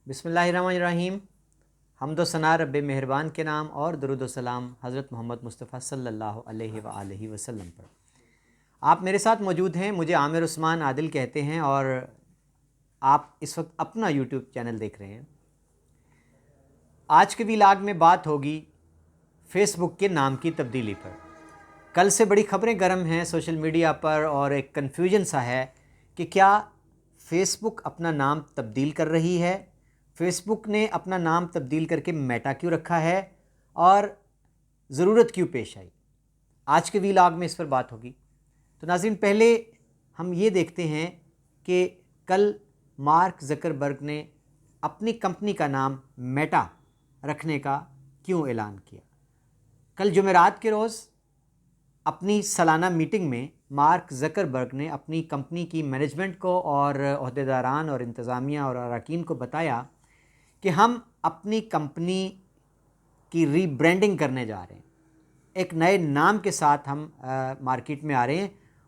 بسم اللہ الرحمن الرحیم۔ حمد و ثنا رب مہربان کے نام اور درود و سلام حضرت محمد مصطفیٰ صلی اللہ علیہ وآلہ وسلم پر۔ آپ میرے ساتھ موجود ہیں، مجھے عامر عثمان عادل کہتے ہیں اور آپ اس وقت اپنا یوٹیوب چینل دیکھ رہے ہیں۔ آج کے ویلاگ میں بات ہوگی فیس بک کے نام کی تبدیلی پر۔ کل سے بڑی خبریں گرم ہیں سوشل میڈیا پر اور ایک کنفیوژن سا ہے کہ کیا فیس بک اپنا نام تبدیل کر رہی ہے، فیس بک نے اپنا نام تبدیل کر کے میٹا کیوں رکھا ہے اور ضرورت کیوں پیش آئی۔ آج کے ویلاگ میں اس پر بات ہوگی۔ تو ناظرین، پہلے ہم یہ دیکھتے ہیں کہ کل مارک زکربرگ نے اپنی کمپنی کا نام میٹا رکھنے کا کیوں اعلان کیا۔ کل جمعرات کے روز اپنی سالانہ میٹنگ میں مارک زکربرگ نے اپنی کمپنی کی مینجمنٹ کو اور عہدیداران اور انتظامیہ اور اراکین کو بتایا کہ ہم اپنی کمپنی کی ری برانڈنگ کرنے جا رہے ہیں، ایک نئے نام کے ساتھ ہم مارکیٹ میں آ رہے ہیں۔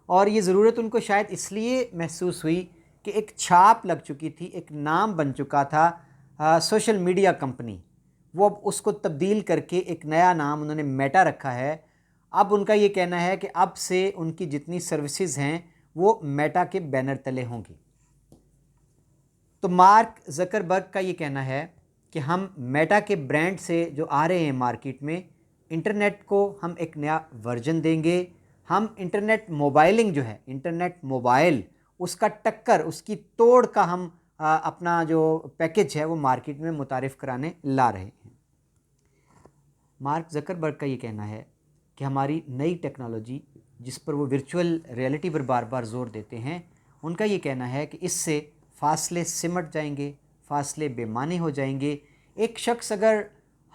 اور یہ ضرورت ان کو شاید اس لیے محسوس ہوئی کہ ایک چھاپ لگ چکی تھی، ایک نام بن چکا تھا سوشل میڈیا کمپنی، وہ اب اس کو تبدیل کر کے ایک نیا نام انہوں نے میٹا رکھا ہے۔ اب ان کا یہ کہنا ہے کہ اب سے ان کی جتنی سروسز ہیں وہ میٹا کے بینر تلے ہوں گی۔ تو مارک زکربرگ کا یہ کہنا ہے کہ ہم میٹا کے برانڈ سے جو آ رہے ہیں مارکیٹ میں، انٹرنیٹ کو ہم ایک نیا ورژن دیں گے۔ ہم انٹرنیٹ موبائلنگ جو ہے، انٹرنیٹ موبائل، اس کا ٹکر، اس کی توڑ کا ہم اپنا جو پیکج ہے وہ مارکیٹ میں متعارف کرانے لا رہے ہیں۔ مارک زکربرگ کا یہ کہنا ہے کہ ہماری نئی ٹیکنالوجی جس پر وہ ورچوئل ریئلٹی پر بار بار زور دیتے ہیں، ان کا یہ کہنا ہے کہ اس سے فاصلے سمٹ جائیں گے، فاصلے بے معنی ہو جائیں گے۔ ایک شخص اگر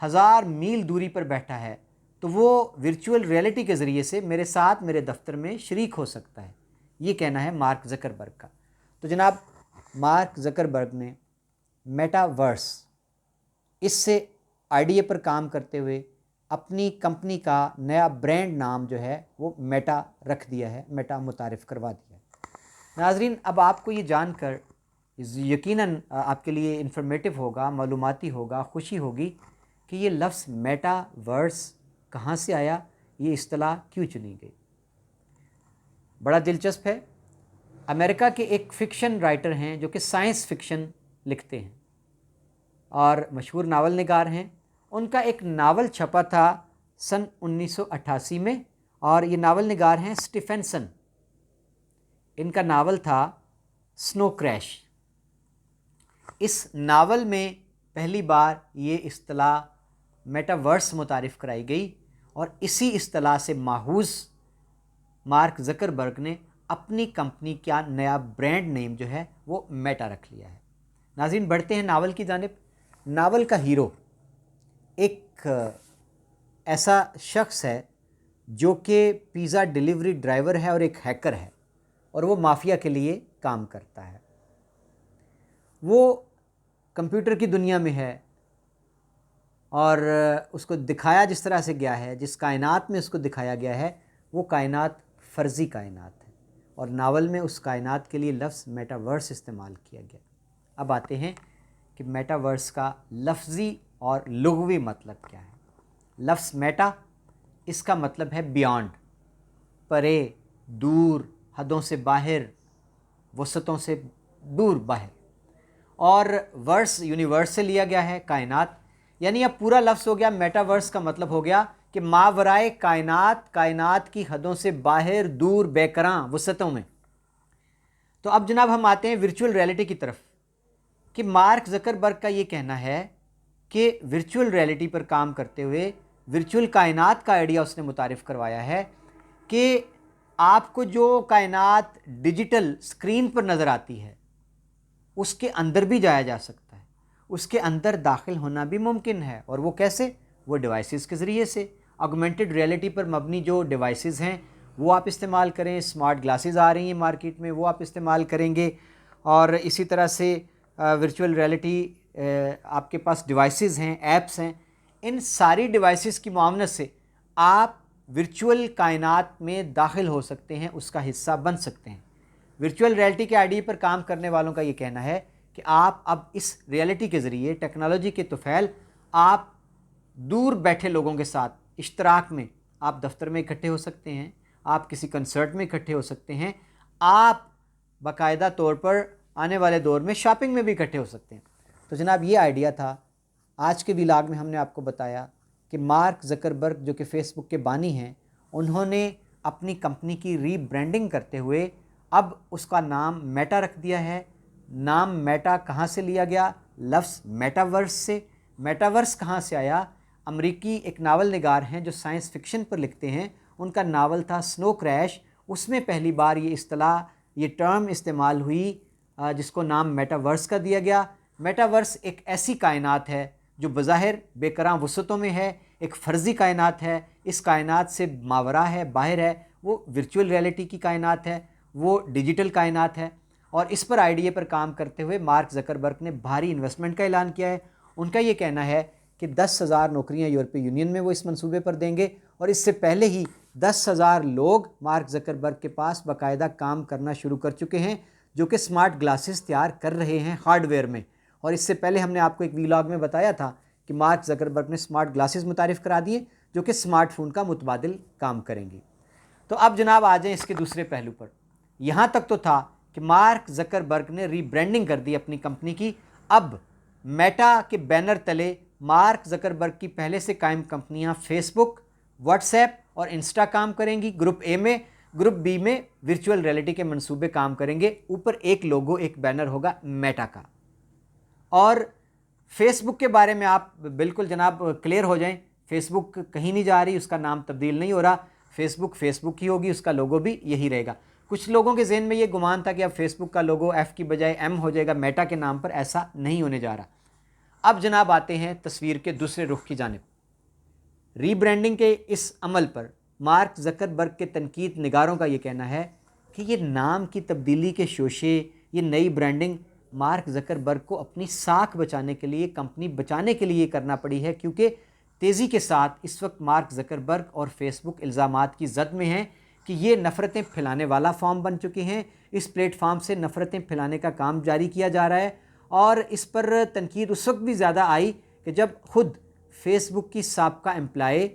1000 میل دوری پر بیٹھا ہے تو وہ ورچوئل ریئلٹی کے ذریعے سے میرے ساتھ میرے دفتر میں شریک ہو سکتا ہے، یہ کہنا ہے مارک زکربرگ کا۔ تو جناب، مارک زکربرگ نے میٹا ورس، اس سے آئیڈیا پر کام کرتے ہوئے اپنی کمپنی کا نیا برانڈ نام جو ہے وہ میٹا رکھ دیا ہے، میٹا متعارف کروا دیا ہے۔ ناظرین، اب آپ کو یہ جان کر یقیناً آپ کے لیے انفارمیٹو ہوگا، معلوماتی ہوگا، خوشی ہوگی کہ یہ لفظ میٹا ورس کہاں سے آیا، یہ اصطلاح کیوں چنی گئی۔ بڑا دلچسپ ہے، امریکہ کے ایک فکشن رائٹر ہیں جو کہ سائنس فکشن لکھتے ہیں اور مشہور ناول نگار ہیں۔ ان کا ایک ناول چھپا تھا سن 1988 میں، اور یہ ناول نگار ہیں سٹیفنسن۔ ان کا ناول تھا سنو کریش۔ اس ناول میں پہلی بار یہ اصطلاح میٹا ورس متعارف کرائی گئی، اور اسی اصطلاح سے ماخوذ مارک زکربرگ نے اپنی کمپنی کا نیا برانڈ نیم جو ہے وہ میٹا رکھ لیا ہے۔ ناظرین، بڑھتے ہیں ناول کی جانب۔ ناول کا ہیرو ایک ایسا شخص ہے جو کہ پیزا ڈیلیوری ڈرائیور ہے اور ایک ہیکر ہے، اور وہ مافیا کے لیے کام کرتا ہے۔ وہ کمپیوٹر کی دنیا میں ہے، اور اس کو دکھایا جس طرح سے گیا ہے، جس کائنات میں اس کو دکھایا گیا ہے، وہ کائنات فرضی کائنات ہے، اور ناول میں اس کائنات کے لیے لفظ میٹا ورس استعمال کیا گیا۔ اب آتے ہیں کہ میٹا ورس کا لفظی اور لغوی مطلب کیا ہے۔ لفظ میٹا، اس کا مطلب ہے بیانڈ، پرے، دور، حدوں سے باہر، وسعتوں سے دور باہر، اور ورس یونیورس سے لیا گیا ہے، کائنات، یعنی اب پورا لفظ ہو گیا میٹا ورس کا مطلب ہو گیا کہ ماورائے کائنات، کائنات کی حدوں سے باہر، دور، بے کراں وسعتوں میں۔ تو اب جناب ہم آتے ہیں ورچوئل ریئلٹی کی طرف، کہ مارک زکربرگ کا یہ کہنا ہے کہ ورچوئل ریئلٹی پر کام کرتے ہوئے ورچوئل کائنات کا آئیڈیا اس نے متعارف کروایا ہے کہ آپ کو جو کائنات ڈیجیٹل اسکرین پر نظر آتی ہے اس کے اندر بھی جایا جا سکتا ہے، اس کے اندر داخل ہونا بھی ممکن ہے، اور وہ کیسے؟ وہ ڈیوائسز کے ذریعے سے، آگمنٹڈ ریئلٹی پر مبنی جو ڈیوائسز ہیں وہ آپ استعمال کریں، اسمارٹ گلاسز آ رہی ہیں مارکیٹ میں، وہ آپ استعمال کریں گے، اور اسی طرح سے ورچوئل ریئلٹی آپ کے پاس ڈیوائسز ہیں، ایپس ہیں، ان ساری ڈیوائسز کی معاونت سے آپ ورچوئل کائنات میں داخل ہو سکتے ہیں، اس کا حصہ بن سکتے ہیں۔ ورچوئل ریئلٹی کے آئیڈیا پر کام کرنے والوں کا یہ کہنا ہے کہ آپ اب اس ریئلٹی کے ذریعے ٹیکنالوجی کے طفیل آپ دور بیٹھے لوگوں کے ساتھ اشتراک میں آپ دفتر میں اکٹھے ہو سکتے ہیں، آپ کسی کنسرٹ میں اکٹھے ہو سکتے ہیں، آپ باقاعدہ طور پر آنے والے دور میں شاپنگ میں بھی اکٹھے ہو سکتے ہیں۔ تو جناب یہ آئیڈیا تھا آج کے ولاگ میں، ہم نے آپ کو بتایا کہ مارک زکربرگ جو کہ فیس بک کے بانی ہیں، انہوں نے اپنی کمپنی کی ری برانڈنگ کرتے ہوئے اب اس کا نام میٹا رکھ دیا ہے۔ نام میٹا کہاں سے لیا گیا؟ لفظ میٹاورس سے۔ میٹاورس کہاں سے آیا؟ امریکی ایک ناول نگار ہیں جو سائنس فکشن پر لکھتے ہیں، ان کا ناول تھا سنو کریش، اس میں پہلی بار یہ اصطلاح، یہ ٹرم استعمال ہوئی جس کو نام میٹاورس کا دیا گیا۔ میٹاورس ایک ایسی کائنات ہے جو بظاہر بے کراں وسعتوں میں ہے، ایک فرضی کائنات ہے، اس کائنات سے ماورا ہے، باہر ہے، وہ ورچوئل ریئلٹی کی کائنات ہے، وہ ڈیجیٹل کائنات ہے۔ اور اس پر آئیڈیا پر کام کرتے ہوئے مارک زکربرگ نے بھاری انویسٹمنٹ کا اعلان کیا ہے۔ ان کا یہ کہنا ہے کہ 10,000 نوکریاں یورپی یونین میں وہ اس منصوبے پر دیں گے، اور اس سے پہلے ہی 10,000 لوگ مارک زکربرگ کے پاس باقاعدہ کام کرنا شروع کر چکے ہیں، جو کہ سمارٹ گلاسز تیار کر رہے ہیں ہارڈ ویئر میں۔ اور اس سے پہلے ہم نے آپ کو ایک ویلاگ میں بتایا تھا کہ مارک زکربرگ نے سمارٹ گلاسز متعارف کرا دیے جو کہ سمارٹ فون کا متبادل کام کریں گے۔ تو اب جناب آ جائیں اس کے دوسرے پہلو پر۔ یہاں تک تو تھا کہ مارک زکربرگ نے ری برانڈنگ کر دی اپنی کمپنی کی، اب میٹا کے بینر تلے مارک زکربرگ کی پہلے سے قائم کمپنیاں فیس بک، واٹس ایپ اور انسٹا کام کریں گی گروپ اے میں، گروپ بی میں ورچوئل ریئلٹی کے منصوبے کام کریں گے، اوپر ایک لوگو، ایک بینر ہوگا میٹا کا۔ اور فیس بک کے بارے میں آپ بالکل جناب کلیئر ہو جائیں، فیس بک کہیں نہیں جا رہی، اس کا نام تبدیل نہیں ہو رہا، فیس بک ہی ہوگی، اس کا لوگو بھی یہی رہے گا۔ کچھ لوگوں کے ذہن میں یہ گمان تھا کہ اب فیس بک کا لوگو ایف کی بجائے ایم ہو جائے گا میٹا کے نام پر، ایسا نہیں ہونے جا رہا۔ اب جناب آتے ہیں تصویر کے دوسرے رخ کی جانب۔ ری برانڈنگ کے اس عمل پر مارک زکربرگ کے تنقید نگاروں کا یہ کہنا ہے کہ یہ نام کی تبدیلی کے شوشے، یہ نئی برانڈنگ مارک زکربرگ کو اپنی ساکھ بچانے کے لیے، کمپنی بچانے کے لیے کرنا پڑی ہے، کیونکہ تیزی کے ساتھ اس وقت مارک زکربرگ اور فیس بک الزامات کی زد میں ہیں کہ یہ نفرتیں پھیلانے والا فارم بن چکے ہیں، اس پلیٹ فارم سے نفرتیں پھیلانے کا کام جاری کیا جا رہا ہے۔ اور اس پر تنقید اس وقت بھی زیادہ آئی کہ جب خود فیس بک کی سابقہ امپلائی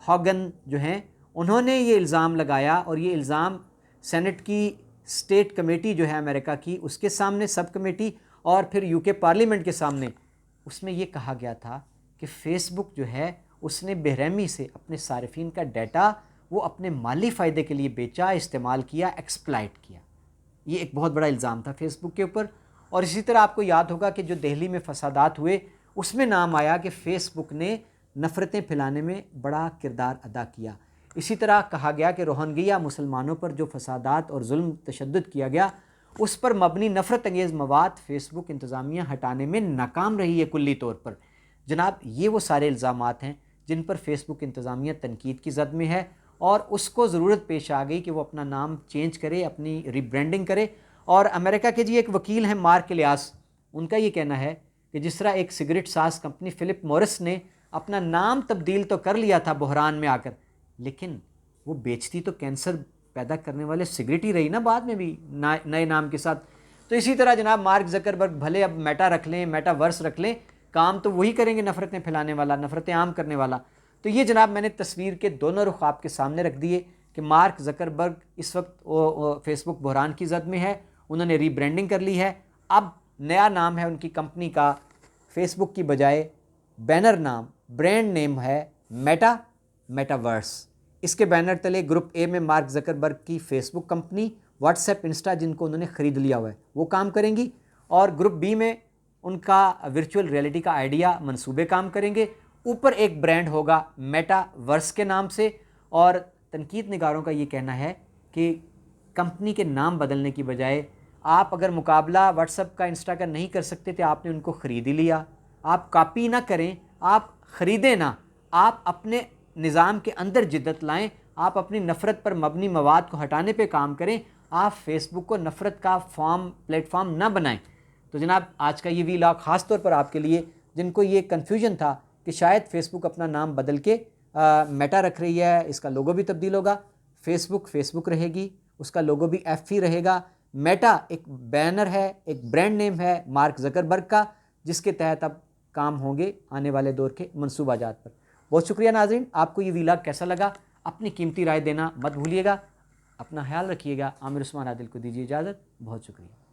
ہاگن جو ہیں، انہوں نے یہ الزام لگایا، اور یہ الزام سینٹ کی اسٹیٹ کمیٹی جو ہے امریکہ کی، اس کے سامنے سب کمیٹی، اور پھر یو کے پارلیمنٹ کے سامنے، اس میں یہ کہا گیا تھا کہ فیس بک جو ہے اس نے بے رحمی سے اپنے صارفین کا ڈیٹا وہ اپنے مالی فائدے کے لیے بیچا، استعمال کیا، ایکسپلائٹ کیا۔ یہ ایک بہت بڑا الزام تھا فیس بک کے اوپر۔ اور اسی طرح آپ کو یاد ہوگا کہ جو دہلی میں فسادات ہوئے، اس میں نام آیا کہ فیس بک نے نفرتیں پھیلانے میں بڑا کردار ادا کیا۔ اسی طرح کہا گیا کہ روہنگیا مسلمانوں پر جو فسادات اور ظلم تشدد کیا گیا، اس پر مبنی نفرت انگیز مواد فیس بک انتظامیہ ہٹانے میں ناکام رہی ہے کلی طور پر۔ جناب یہ وہ سارے الزامات ہیں جن پر فیس بک انتظامیہ تنقید کی زد میں ہے، اور اس کو ضرورت پیش آ گئی کہ وہ اپنا نام چینج کرے، اپنی ری برانڈنگ کرے۔ اور امریکہ کے ایک وکیل ہیں مارک الیاس، ان کا یہ کہنا ہے کہ جس طرح ایک سگریٹ ساز کمپنی فلپ مورس نے اپنا نام تبدیل تو کر لیا تھا بحران میں آ کر، لیکن وہ بیچتی تو کینسر پیدا کرنے والے سگریٹ ہی رہی نا بعد میں بھی نئے نام کے ساتھ۔ تو اسی طرح جناب مارک زکربرگ بھلے اب میٹا رکھ لیں، میٹا ورس رکھ لیں، کام تو وہی کریں گے، نفرتیں پھیلانے والا، نفرتیں عام کرنے والا۔ تو یہ جناب میں نے تصویر کے دونوں رخ آپ کے سامنے رکھ دیے کہ مارک زکربرگ اس وقت فیس بک بحران کی زد میں ہے، انہوں نے ری برانڈنگ کر لی ہے، اب نیا نام ہے ان کی کمپنی کا، فیس بک کی بجائے بینر نام، برانڈ نیم ہے میٹاورس۔ اس کے بینر تلے گروپ اے میں مارک زکربرگ کی فیس بک کمپنی، واٹس ایپ، انسٹا جن کو انہوں نے خرید لیا ہوا ہے وہ کام کریں گی، اور گروپ بی میں ان کا ورچوئل ریئلٹی کا آئیڈیا منصوبے کام کریں گے، اوپر ایک برانڈ ہوگا میٹا ورس کے نام سے۔ اور تنقید نگاروں کا یہ کہنا ہے کہ کمپنی کے نام بدلنے کی بجائے آپ اگر مقابلہ واٹس ایپ کا، انسٹا کا نہیں کر سکتے تھے، آپ نے ان کو خرید ہی لیا۔ آپ کاپی نہ کریں، آپ خریدیں نہ، آپ اپنے نظام کے اندر جدت لائیں، آپ اپنی نفرت پر مبنی مواد کو ہٹانے پہ کام کریں، آپ فیس بک کو نفرت کا پلیٹ فارم نہ بنائیں۔ تو جناب آج کا یہ ویلاگ خاص طور پر آپ کے لیے جن کو یہ کنفیوژن تھا کہ شاید فیس بک اپنا نام بدل کے میٹا رکھ رہی ہے، اس کا لوگو بھی تبدیل ہوگا، فیس بک رہے گی، اس کا لوگو بھی ایف ہی رہے گا، میٹا ایک بینر ہے، ایک برانڈ نیم ہے مارک زکربرگ کا، جس کے تحت اب کام ہوں گے آنے والے دور کے منصوبہ جات پر۔ بہت شکریہ ناظرین، آپ کو یہ ویلاگ کیسا لگا؟ اپنی قیمتی رائے دینا مت بھولیے گا۔ اپنا خیال رکھیے گا۔ عامر عثمان عادل کو دیجیے اجازت، بہت شکریہ۔